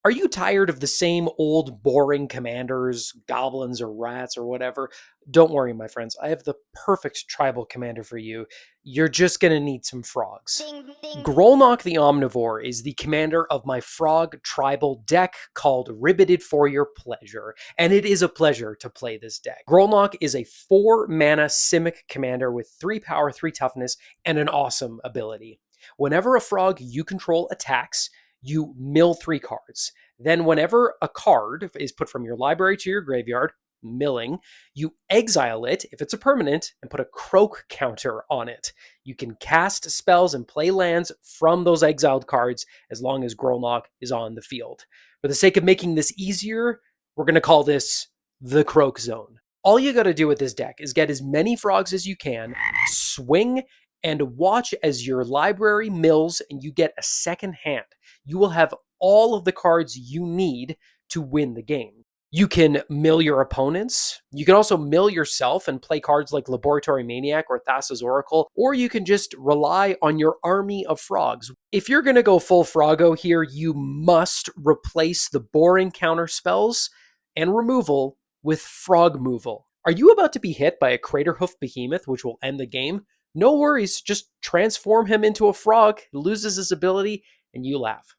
Are you tired of the same old boring commanders, goblins or rats or whatever? Don't worry, my friends. I have the perfect tribal commander for you. You're just going to need some frogs. Ding, ding. Grolnok the Omnivore is the commander of my frog tribal deck called Ribbited for Your Pleasure, and it is a pleasure to play this deck. Grolnok is a 4 mana Simic commander with 3 power, 3 toughness, and an awesome ability. Whenever a frog you control attacks, you mill 3 cards. Then, whenever a card is put from your library to your graveyard, milling, you exile it if it's a permanent and put a croak counter on it. You can cast spells and play lands from those exiled cards as long as Grolnok is on the field. For the sake of making this easier, we're going to call this the Croak Zone. All you got to do with this deck is get as many frogs as you can, swing, and watch as your library mills and you get a second hand. You will have all of the cards you need to win the game. You can mill your opponents. You can also mill yourself and play cards like Laboratory Maniac or Thassa's Oracle, or you can just rely on your army of frogs. If you're going to go full Froggo here, you must replace the boring counter spells and removal with Frogmoval. Are you about to be hit by a Craterhoof Behemoth, which will end the game? No worries, just transform him into a frog, he loses his ability, and you laugh.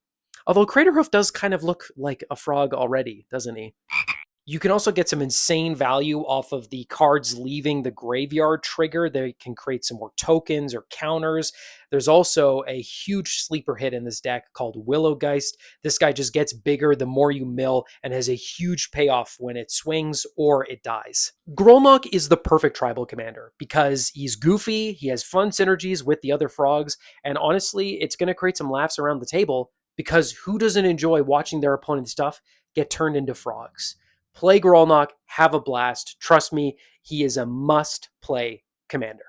Although Craterhoof does kind of look like a frog already, doesn't he? You can also get some insane value off of the cards leaving the graveyard trigger. They can create some more tokens or counters. There's also a huge sleeper hit in this deck called Willowgeist. This guy just gets bigger the more you mill and has a huge payoff when it swings or it dies. Grolnok is the perfect tribal commander because he's goofy, he has fun synergies with the other frogs, and honestly, it's going to create some laughs around the table because who doesn't enjoy watching their opponent's stuff get turned into frogs? Play Grolnok, have a blast. Trust me, he is a must play commander.